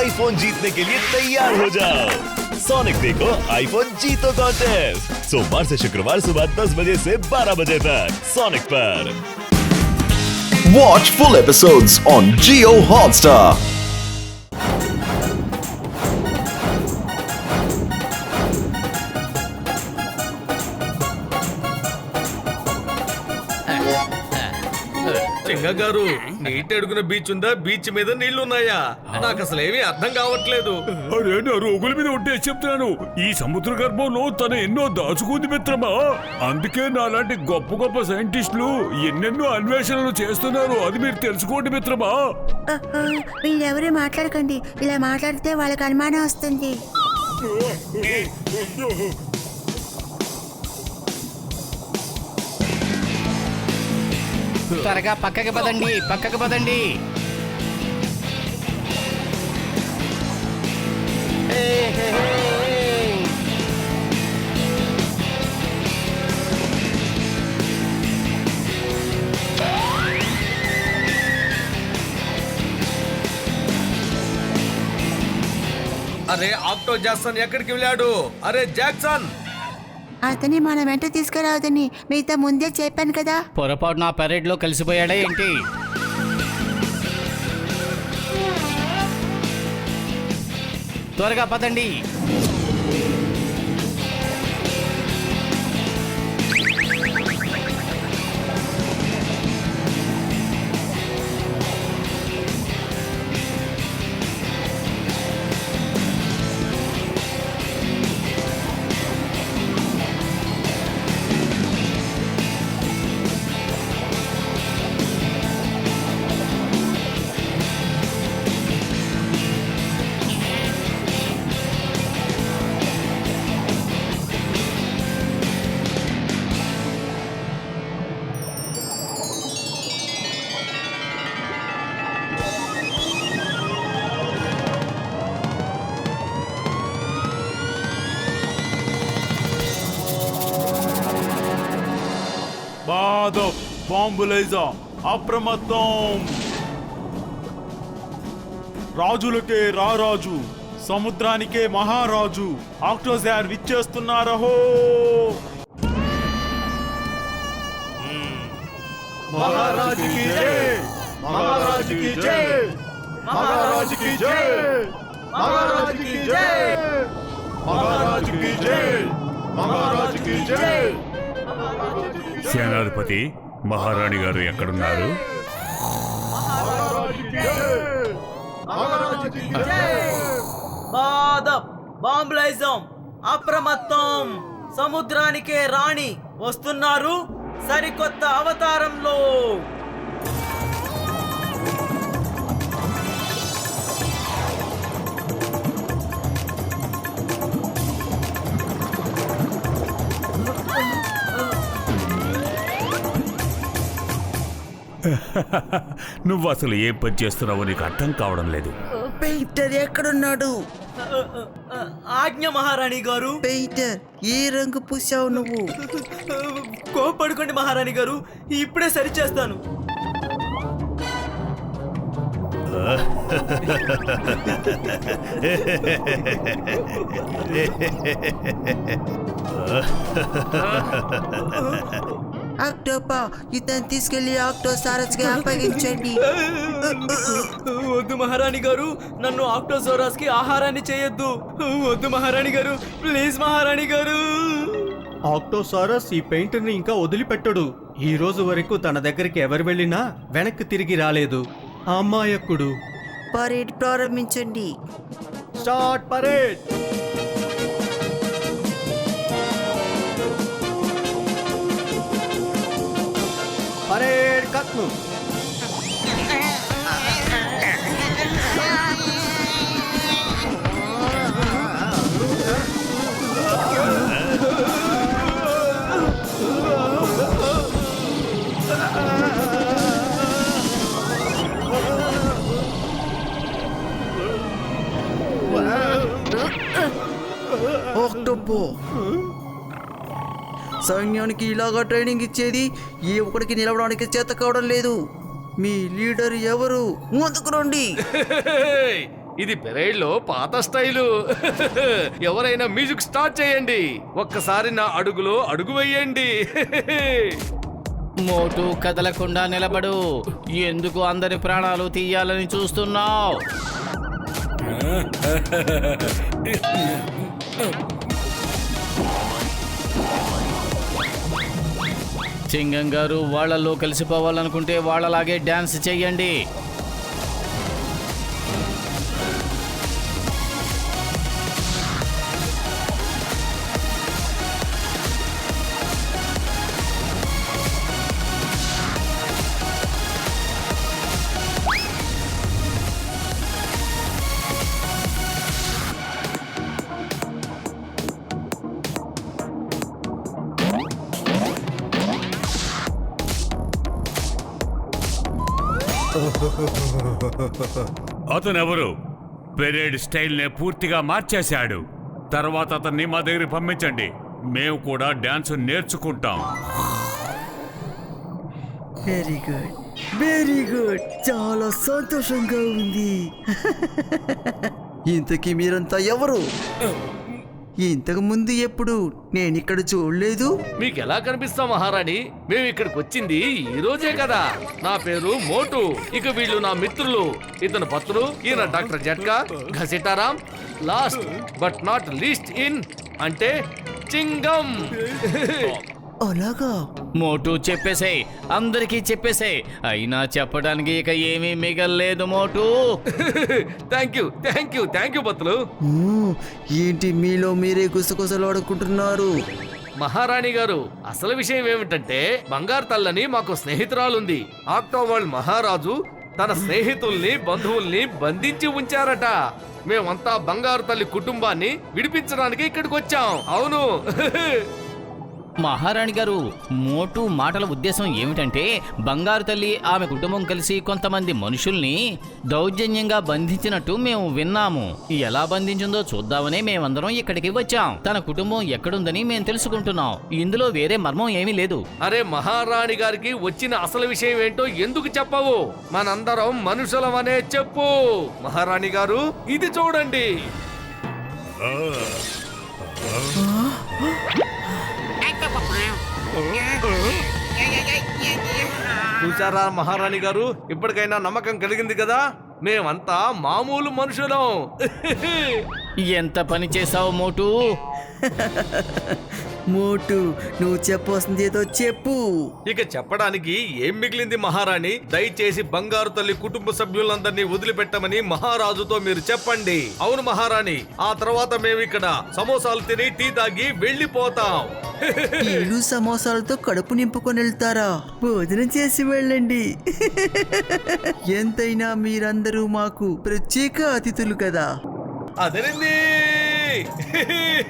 IPhone जीतने के लिए तैयार हो जाओ। सोनिक देखो आईफोन जीतो कॉन्टेस्ट सोमवार से शुक्रवार सुबह 10 बजे से 12 बजे तक सोनिक पर। Watch full episodes on Jio Hotstar. గారు నీటి అడుగున బీచ్ ఉందా, బీచ్ మీద నీళ్లు ఉన్నాయా? నాకు అసలు ఏమీ అర్థం కావట్లేదు. అరే నా రోగుల మీద ఉంటే చెప్తాను, ఈ సముద్ర గర్భంలో తన ఎన్నో దాచుకుంది మిత్రమా. అందుకే నాలాంటి గొప్ప గొప్ప సైంటిస్టులు ఎన్నెన్నో అన్వేషణలు చేస్తున్నారు, అది మీరు తెలుసుకోండి మిత్రమా. వీళ్ళెవరూ మాట్లాడకండి, ఇలా మాట్లాడితే వాళ్ళకి అనుమానం వస్తుంది. త్వరగా పక్కకి పదండి, పక్కకి పదండి. అరే ఆక్టో జాక్సన్ ఎక్కడికి వెళ్ళాడు? అరే జాక్సన్, అతని మన వెంట తీసుకురావద్దని మీతో ముందే చెప్పాను కదా. పొరపాటు నా పెరేడ్ లో కలిసిపోయాడా ఏంటి? త్వరగా పదండి. బాంబులైజా అప్రమత్తం. రాజులకే రారాజు, సముద్రానికే మహారాజు ఆక్టోజార్ విచ్చేస్తున్నారహో. మహారాజుకి జై, మహారాజుకి జై, మహారాజుకి జై, మహారాజుకి జై, మహారాజుకి జై, మహారాజుకి జై. సేనాధిపతి మహారాణి గారు ఎక్కడున్నారు? బాంబులైజం అప్రమత్తం. సముద్రానికే రాణి వస్తున్నారు సరికొత్త అవతారంలో. నువ్వు అసలు ఏం పని చేస్తున్నావో నీకు అర్థం కావడం లేదు. పెయింటర్ ఎక్కడున్నాడు? ఆజ్ఞ మహారాణి గారు. పెయింటర్, ఏ రంగు పూసావు నువ్వు? కోపడుకోండి మహారాణి గారు, ఇప్పుడే సరిచేస్తాను. ఆక్టోపా, ఇతను తీసుకెళ్లి ఆక్టోసారస్ కి అప్పగించండి. వద్దు మహారాణి గారు, నన్ను ఆక్టోసారస్ కి ఆహారాన్ని చేయొద్దు. వద్దు మహారాణి గారు, ప్లీజ్ మహారాణి గారు. ఆక్టోసారస్ ఈ పెయింటర్ ని ఇంకా వదిలిపెట్టడు. ఈ రోజు వరకు తన దగ్గరికి ఎవరు వెళ్ళినా వెనక్కి తిరిగి రాలేదు. అమాయకుడు. పరేడ్ ప్రారంభించండి. Start parade. పరేడ్ కత్ను. ఆక్టోపో, సైన్యానికి ఇలాగా ట్రైనింగ్ ఇచ్చేది ఏ ఒక్కడికి నిలవడానికి చేత కావడం లేదు. మీ లీడర్ ఎవరు? ముందుకు రండి. ఇది పెరేడ్ లో పాత స్టైలు. ఎవరైనా మ్యూజిక్ స్టార్ట్ చేయండి. ఒక్కసారి నా అడుగులో అడుగు వేయండి. మోటు కదలకుండా నిలబడు. ఎందుకు అందరి ప్రాణాలు తీయాలని చూస్తున్నావు? సింగం గారు వాళ్ళల్లో కలిసిపోవాలనుకుంటే వాళ్ళలాగే డాన్స్ చెయ్యండి. అతనెవరు? పెరేడ్ స్టైల్ నే పూర్తిగా మార్చేశాడు. తర్వాత అతన్ని మా దగ్గరికి పంపించండి. మేము కూడా డాన్స్ నేర్చుకుంటాం. Very good, very good. చాలా సంతోషంగా ఉంది. ఇంతకీ మీరంతా ఎవరు? ఇంతకు ముందు ఎప్పుడు నేను ఇక్కడ చూడలేదు. మీకు ఎలా కనిపిస్తాం మహారాణి? మేము ఇక్కడికి వచ్చింది ఈ రోజే కదా. నా పేరు మోటు. ఇక వీళ్ళు నా మిత్రులు. ఇతను పత్రు, ఈయన డాక్టర్ జట్కా, Ghasitaram, last but not least ఇన్ అంటే చింగం. అలాగా? మోటు చెప్పేసే, అందరికీ చెప్పేసే. అయినా చెప్పడానికి ఇక ఏమీ మిగల్లేదు మోటు. Thank you, thank you, thank you పత్రులు. ఏంటి మీలో మీరే గుసగుసలాడుకుంటున్నారు? మహారాణి గారు, అసలు విషయం ఏమిటంటే బంగారు తల్లని మాకు స్నేహితురాలుంది. ఆక్టోబర్ మహారాజు తన స్నేహితుల్ని బంధువుల్ని బంధించి ఉంచారట. మేమంతా బంగారు తల్లి కుటుంబాన్ని విడిపించడానికి ఇక్కడికి వచ్చాం. అవును. మహారాణి గారు, మోటు మాటల ఉద్దేశం ఏమిటంటే బంగారు తల్లి ఆమె కుటుంబం కలిసి కొంతమంది మనుషుల్ని దౌర్జన్యంగా బంధించినట్టు మేము విన్నాము. ఎలా బంధించిందో చూద్దామనే మేమందరం ఇక్కడికి వచ్చాం. తన కుటుంబం ఎక్కడుందని మేము తెలుసుకుంటున్నాం. ఇందులో వేరే మర్మం ఏమీ లేదు. అరే మహారాణి గారికి వచ్చిన అసలు విషయం ఏంటో ఎందుకు చెప్పవు? మనందరం మనుషులమనే చెప్పు. మహారాణి గారు, ఇది చూడండి. చూసారా మహారాణి గారు, ఇప్పటికైనా నమ్మకం కలిగింది కదా? మేమంతా మామూలు మనుషులం. ఎంత పని చేసావు మోటు? మోటు, నువ్వు చెప్పవలసింది ఏదో చెప్పు. ఇక చెప్పడానికి ఏం మిగిలింది మహారాణి? దయచేసి బంగారు తల్లి కుటుంబ సభ్యులందరినీ వదిలిపెట్టమని మహారాజుతో మీరు చెప్పండి. అవును మహారాణి, ఆ తర్వాత మేము ఇక్కడ సమోసాలు తిని టీ తాగి వెళ్ళిపోతాం. టీలు సమోసాలతో కడుపు నింపుకొని వెళ్తారా? భోజనం చేసి వెళ్ళండి. ఎంతైనా మీరందరూ మాకు ప్రత్యేక అతిథులు కదా. అదేనండి.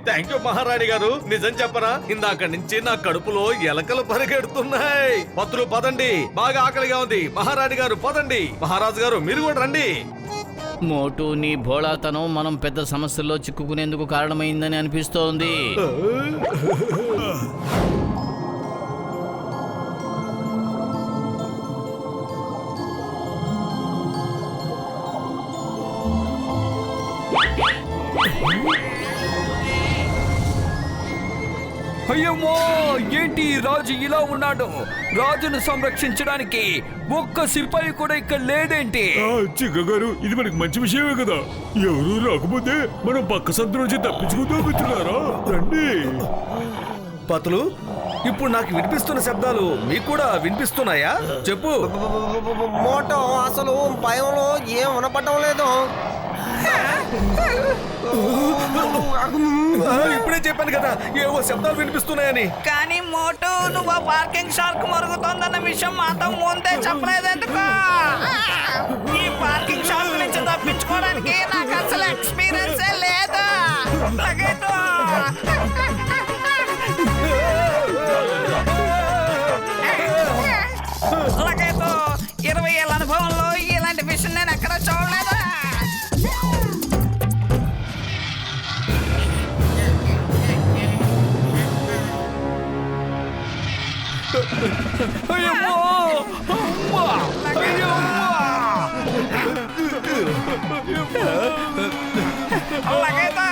థ్యాంక్ యూ మహారాణి గారు. నిజం చెప్పరా, ఇందాక నుంచి నా కడుపులో ఎలకలు పరిగెడుతున్నాయి. పత్రులు పదండి, బాగా ఆకలిగా ఉంది. మహారాణి గారు పదండి. మహారాజు గారు మీరు కూడా రండి. మోటు, నీ భోళాతనం మనం పెద్ద సమస్యల్లో చిక్కుకునేందుకు కారణమైందని అనిపిస్తోంది. అయ్యమ్మో, ఏంటి రాజు ఇలా ఉన్నాడు? రాజును సంరక్షించడానికి ఒక్క సిపాయి కూడా ఇక్కడ లేదేంటి? చిక్క గారు, ఇది మనకి మంచి విషయమే కదా. ఎవరు రాకపోతే మనం పక్క సంత నుంచి తప్పించుకుందాం మిత్రులారా. రండి. పతులు, ఇప్పుడు నాకు వినిపిస్తున్న శబ్దాలు మీకు కూడా వినిపిస్తున్నాయా? చెప్పు. మోటో, అసలు భయంలో ఏం వినపడడం లేదు. ఇప్పుడే చెప్పాను కదా ఏవో శబ్దాలు వినిపిస్తున్నాయని. కానీ మోటు, నువ్వు పార్కింగ్ షార్క్ మరుగుతోందన్న విషయం మాతో ముందే చెప్పలేదు ఎందుకు? ఈ పార్కింగ్ షార్క్ నుంచి తప్పించుకోవడానికి నాకు అసలు ఎక్స్పీరియన్స్ లేదు. లగేతో 20 ఏళ్ళ అనుభవంలో ఇలాంటి విషయం నేను ఎక్కడ చూడలేదు. అయ్యమ్మో! అమ్మా! అయ్యమ్మా! లగేదా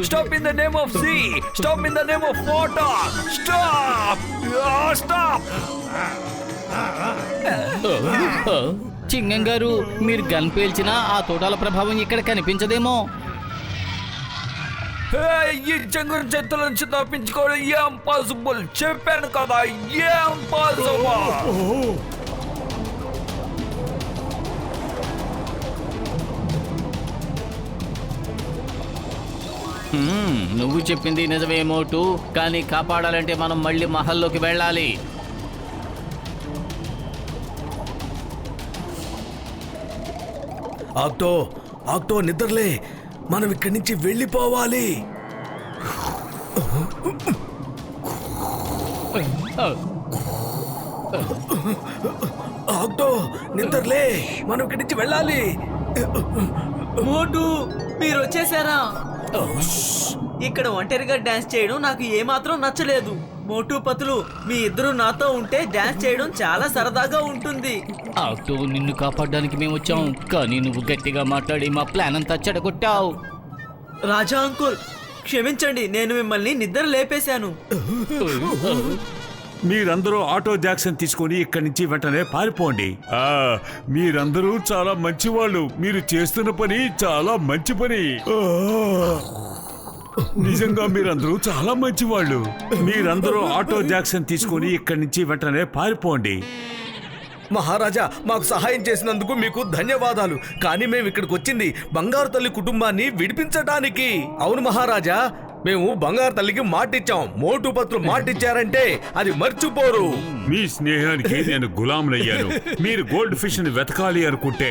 Stop in the name of sea! Stop in the name of water! Stop! Stop! చింగం గారు, మీరు గన్ పేల్చినా ఆ తోటాల ప్రభావం ఇక్కడ కనిపించదేమో. ఈ చెంగురు చెత్తల నుంచి తప్పించుకోవడం ఏం పాసిబుల్? చెప్పాను కదా, ఏం పాసిబుల్? నువ్వు చెప్పింది నిజమే మోటు, కానీ కాపాడాలంటే మనం మళ్ళీ మహల్లోకి వెళ్ళాలి. ఆక్టో నిద్రలే, మనం ఇక్కడి నుంచి వెళ్ళిపోవాలి. ఆక్టో నిద్రలే, మనం ఇక్కడి నుంచి వెళ్ళాలి. మోటు, మీరు వచ్చేసారా? ఇక్కడ ఒంటరిగా డాన్స్ చేయడం నాకు ఏమాత్రం నచ్చలేదు. మోటు పతులు, మీ ఇద్దరు నాతో ఉంటే డాన్స్ చేయడం చాలా సరదాగా ఉంటుంది. ఆక్టో, నిన్ను కాపాడడానికి మేము వచ్చాం, కానీ నువ్వు గట్టిగా మాట్లాడి మా ప్లాన్ అంతా చెడగొట్టావు. రాజా అంకుల్, క్షమించండి, నేను మిమ్మల్ని నిద్ర లేపేశాను. మీరందరూ ఆటో జాక్సన్ తీసుకొని ఇక్కడి నుంచి వెంటనే పారిపోండి. మీరందరూ చాలా మంచివాళ్ళు. మీరు చేస్తున్న పని చాలా మంచి పని. నిజంగా మీరందరూ చాలా మంచివాళ్ళు. మీరందరూ ఆటో జాక్సన్ తీసుకొని ఇక్కడి నుంచి వెంటనే పారిపోండి. మహారాజా, మాకు సహాయం చేసినందుకు మీకు ధన్యవాదాలు. కానీ మేము ఇక్కడికి వచ్చింది బంగారు తల్లి కుటుంబాన్ని విడిపించడానికి. అవును మహారాజా, మేము బంగారు తల్లికి మాటిచ్చాం. మోటు పత్రులు మాటిచ్చారంటే అది మర్చిపోరు. మీ స్నేహానికి నేను గులాంలయ్యాను. మీరు గోల్డ్ ఫిష్ ని వెతకాలి అనుకుంటే.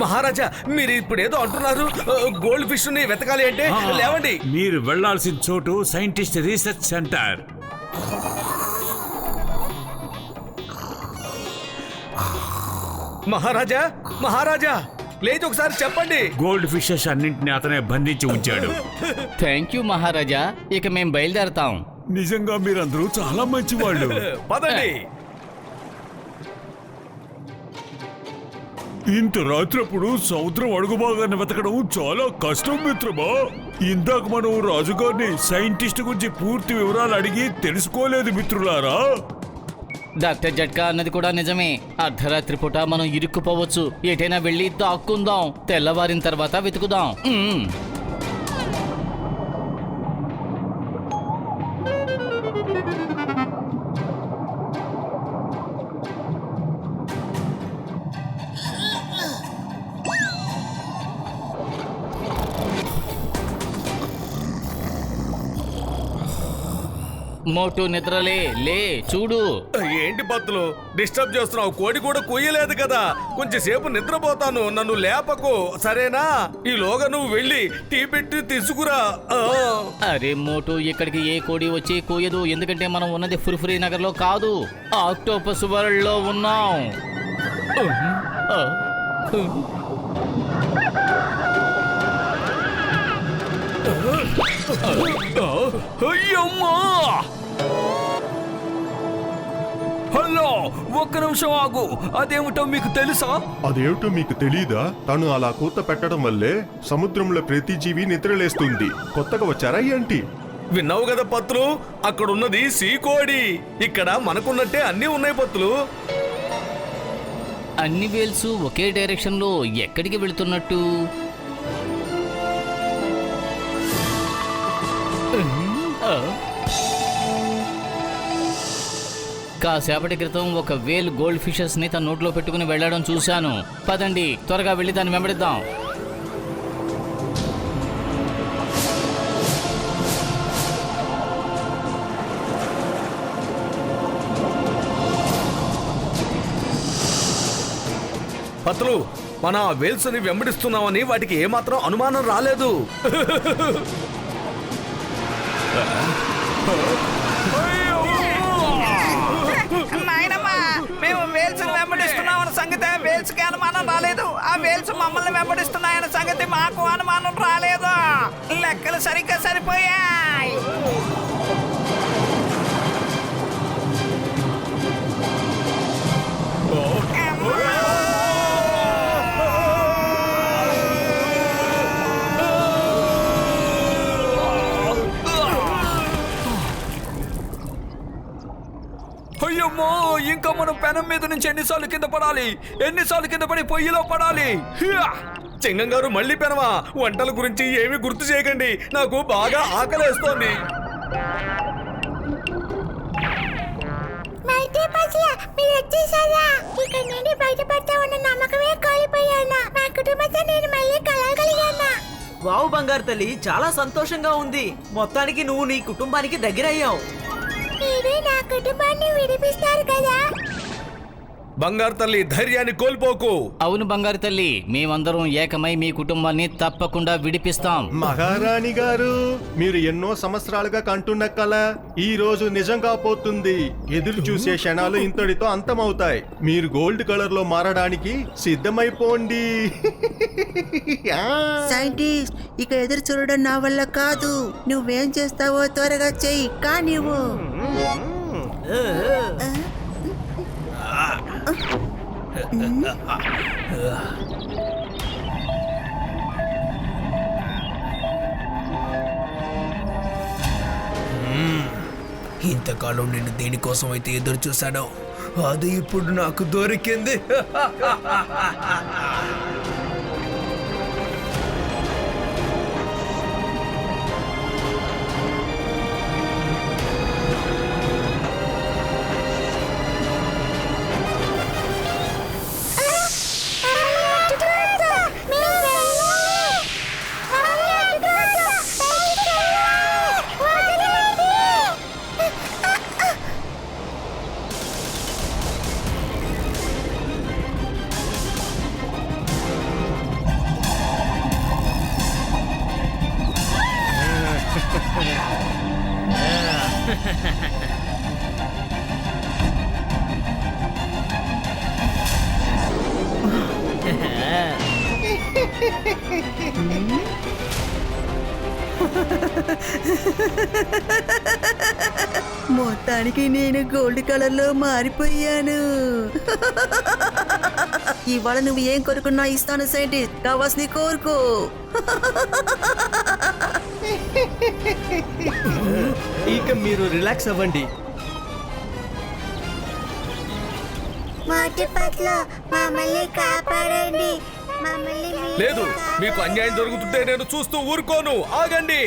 మహారాజా, మీరు ఇప్పుడు ఏదో అంటున్నారు. గోల్డ్ ఫిష్ ని వెతకాలి అంటే లేవండి. మీరు వెళ్లాల్సిన చోటు సైంటిస్ట్ రీసెర్చ్ సెంటర్. మహారాజా లేదు, ఒకసారి చెప్పండి. గోల్డ్ ఫిషెస్ అన్నింటినీ అతనే బంధించి ఉంచాడు. థ్యాంక్ యూ మహారాజా, ఇక మేము బయలుదేరతాం. నిజంగా మీరందరూ చాలా మంచివాళ్ళు. పదండి. ఇంత రాత్రప్పుడు సముద్రం అడుగు భాగాన్ని వెతకడం చాలా కష్టం మిత్రమా. ఇందాక మనం రాజుగారిని సైంటిస్ట్ గురించి పూర్తి వివరాలు అడిగి తెలుసుకోలేదు మిత్రులారా. డాక్టర్ జట్కా అన్నది కూడా నిజమే. అర్ధరాత్రి పూట మనం ఇరుక్కుపోవచ్చు. ఎటైనా వెళ్ళి దాక్కుందాం, తెల్లవారిన తర్వాత వెతుకుదాం. మోటు నిద్రలే, లే చూడు. ఏంటి పత్తులు డిస్టర్బ్ చేస్తున్నావు? కోడి కూడా కొయ్యలేదు కదా, కొంచెం సేపు నిద్రపోతాను, నన్ను లేపకు సరేనా? ఈలోగా నువ్వు వెళ్ళి టీ పెట్టి తీసుకురా. అరే మోటు, ఇక్కడికి ఏ కోడి వచ్చి కోయదు, ఎందుకంటే మనం ఉన్నది ఫుర్ఫురీ నగర్ లో కాదు, ఆక్టోపస్ వరల్డ్ లో ఉన్నాం. హలో, ఒక్క నిమిషం ఆగు. అదేమిటో మీకు తెలుసా? అదేమిటో మీకు తెలీదా? తను అలా కూత పెట్టడం వల్లే సముద్రంలో ప్రతి జీవి నిద్రలేస్తుంది. కొత్తగా వచ్చారా ఏంటి? విన్నావు కదా పత్తులు, అక్కడున్నది సీకోడి. ఇక్కడ మనకున్నట్టే అన్నీ ఉన్నాయి పత్తులు. అన్ని వేల్స్ ఒకే డైరెక్షన్ లో ఎక్కడికి వెళుతున్నట్టు? కాసేపటి క్రితం ఒక వేల్ గోల్డ్ ఫిషెస్ ని తన నోట్లో పెట్టుకుని వెళ్ళడం చూశాను. పదండి, త్వరగా వెళ్ళి దాన్ని వెంబడిద్దాం. పత్తులు, మన వేల్స్ ని వెంబడిస్తున్నామని వాటికి ఏమాత్రం అనుమానం రాలేదు. నాయనమ్మా, మేము వేల్స్ వెంబడిస్తున్నామన్న సంగతే వేల్స్ కి అనుమానం రాలేదు. ఆ వేల్స్ మమ్మల్ని వెంబడిస్తున్నాయన్న సంగతి మాకు అనుమానం రాలేదు. లెక్కలు సరిగ్గా సరిపోయాయి. అయ్యమ్మో, ఇంకా మనం పెనం మీద నుంచి ఎన్నిసార్లు కింద పడాలి, ఎన్నిసార్లు కింద పడి పొయ్యిలో పడాలి. చింగం గారు మళ్ళీ పెనమా? వంటల గురించి ఏమీ గుర్తు చేయకండి, నాకు బాగా ఆకలేస్తోంది. మీరు వచ్చేసారా? ఇక్కడ నుండి బయటపడతా ఉన్న నమ్మకమే కోల్పోయాను. నా కుటుంబంతో నేను మళ్ళీ కలగలిగాను. వావ్ బంగారు తల్లి, చాలా సంతోషంగా ఉంది. మొత్తానికి నువ్వు నీ కుటుంబానికి దగ్గరయ్యావు. మీరు నా కుటుంబాన్ని విడిపిస్తారు కదా? బంగారు తల్లి, ధైర్యాన్ని కోల్పోకు. అవును బంగారు తల్లి, మేమందరం ఏకమై మీ కుటుంబాన్ని తప్పకుండా విడిపిస్తాం. మహారాణి గారు, మీరు ఎన్నో సంవత్సరాలుగా కంటున్న కల ఈ రోజు నిజంగా పోతుంది. ఎదురు చూసే క్షణాలు ఇంతటితో అంతమవుతాయి. మీరు గోల్డ్ కలర్ లో మారడానికి సిద్ధమైపోండి. సైంటిస్ట్, ఇక ఎదురు చూడడం నా వల్ల కాదు. నువ్వేం చేస్తావో త్వరగా చెయ్యి. కానివ్వు. ఇంతకాలం నేను దేనికోసం అయితే ఎదురు చూశానో అది ఇప్పుడు నాకు దొరికింది. మొత్తానికి నేను గోల్డ్ కలర్ లో మారిపోయాను. ఇవాళ నువ్వు ఏం కోరుకున్నా ఇస్తాను సైంటిస్ట్. కావాల్సింది కోరుకో. ఇక మీరు రిలాక్స్ అవ్వండి. మమ్మల్ని కాపాడండి. లేదు, మీకు అన్యాయం జరుగుతుంటే నేను చూస్తూ ఊరుకోను. ఆగండి,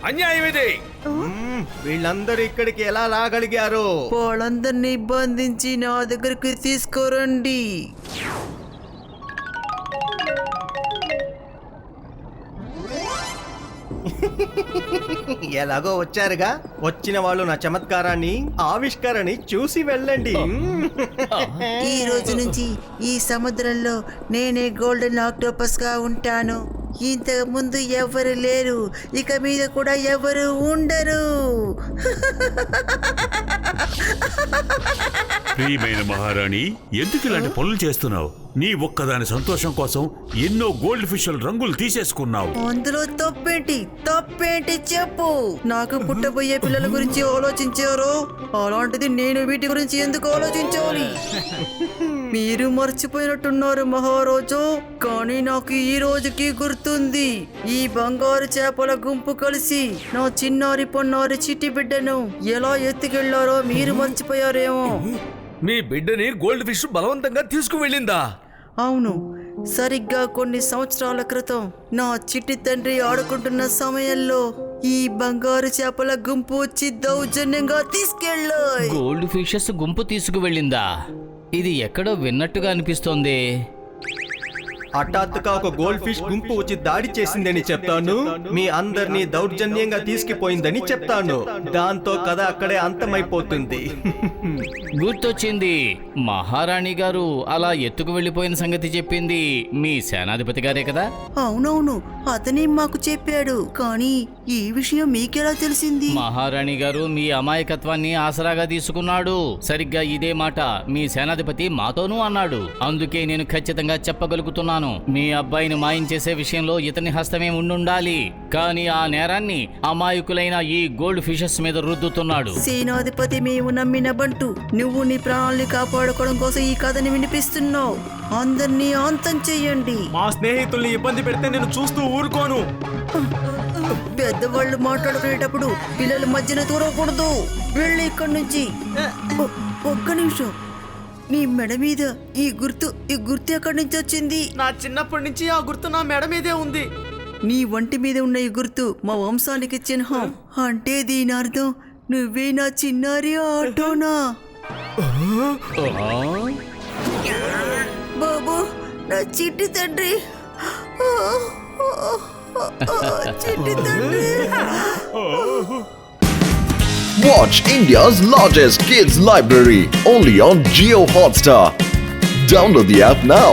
అన్యాయం ఇది. వీళ్ళందరూ ఇక్కడికి ఎలా రాగలిగారు? వాళ్ళందరినీ బంధించి నా దగ్గరికి తీసుకురండి. ఎలాగో వచ్చారుగా, వచ్చిన వాళ్ళు నా చమత్కారాన్ని ఆవిష్కరణని చూసి వెళ్ళండి. ఈ రోజు నుంచి ఈ సముద్రంలో నేనే గోల్డెన్ ఆక్టోపస్ గా ఉంటాను. ఇంతకు ముందు ఎవరు లేరు, ఇక మీద కూడా ఎవరు ఉండరు. ప్రియమైన మహారాణి, ఎందుకు ఇలాంటి పనులు చేస్తున్నావు? నీ ఒక్కదాని సంతోషం కోసం ఎన్నో గోల్డ్ ఫిష్ రంగులు తీసేసుకున్నావు. అందులో తప్పేంటి చెప్పు. నాకు పుట్టబోయే పిల్లల గురించి ఆలోచించారు, అలాంటిది నేను వీటి గురించి ఎందుకు ఆలోచించాలి? మీరు మర్చిపోయినట్టున్నారు మహారాజు, కానీ నాకు ఈ రోజుకి గుర్తుంది. ఈ బంగారు చేపల గుంపు కలిసి నా చిన్నారి పొన్నారి చిట్టి బిడ్డను ఎలా ఎత్తుకెళ్లారో మీరు మర్చిపోయారేమో. మీ బిడ్డని గోల్డ్ ఫిష్ బలవంతంగా తీసుకువెళ్ళిందా? అవును, సరిగ్గా కొన్ని సంవత్సరాల క్రితం నా చిట్టి తండ్రి ఆడుకుంటున్న సమయంలో ఈ బంగారు చేపల గుంపు వచ్చి దౌర్జన్యంగా తీసుకెళ్ళాయి. గోల్డ్ ఫిషెస్ గుంపు తీసుకువెళ్ళిందా? ఇది ఎక్కడో విన్నట్టుగా అనిపిస్తోంది. హఠాత్తుగా ఒక గోల్డ్ ఫిష్ గుంపు వచ్చి దాడి చేసిందని చెప్తాను, మీ అందరినీ దౌర్జన్యంగా తీసుకుపోయిందని చెప్తాను. దాంతో కథ అక్కడే అంతమైపోతుంది. గుర్తొచ్చింది, మహారాణి గారు అలా ఎత్తుకు వెళ్ళిపోయిన సంగతి చెప్పింది మీ సేనాధిపతి గారే కదా? అవునవును, అతనే మాకు చెప్పాడు. కానీ ఈ విషయం మీకెలా తెలిసింది? మహారాణి గారు మీ అమాయకత్వాన్ని ఆసరాగా తీసుకున్నాడు. సరిగ్గా ఇదే మాట మీ సేనాధిపతి మాతోనూ అన్నాడు. అందుకే నేను ఖచ్చితంగా చెప్పగలుగుతున్నాను, మీ అబ్బాయిని మాయం చేసే విషయంలో ఇతని హస్తమే ఉండుండాలి. కానీ ఆ నేరాన్ని అమాయకులైన ఈ గోల్డ్ ఫిషెస్ మీద రుద్దుతున్నాడు. సేనాధిపతి మేము నమ్మిన బంటు, నువ్వు నీ ప్రాణాల్ని కాపాడుకోవడం కోసం ఈ కథని వినిపిస్తున్నావు. అందరినీ అంతం చెయ్యండి. మా స్నేహితుల్ని ఇబ్బంది పెడితే నేను చూస్తూ ఊరుకోను. పెద్దవాళ్ళు మాట్లాడుకునేటప్పుడు పిల్లల మధ్యన దూరకూడదు. వెళ్ళి ఇక్కడి నుంచి. ఒక్క నిమిషం, నీ మెడ మీద ఈ గుర్తు ఎక్కడి నుంచి వచ్చింది? నా చిన్నప్పటి నుంచి ఆ గుర్తు నా మెడ మీదే ఉంది. నీ వంటి మీద ఉన్న ఈ గుర్తు మా వంశానికి చిహ్నం. అంటే దీని అర్థం నువ్వే నా చిన్నారి ఆటోనా? బాబు, నా చిట్టి తండ్రి, చిట్టి తండ్రి. Watch India's largest kids library only on Jio Hotstar. Download the app now.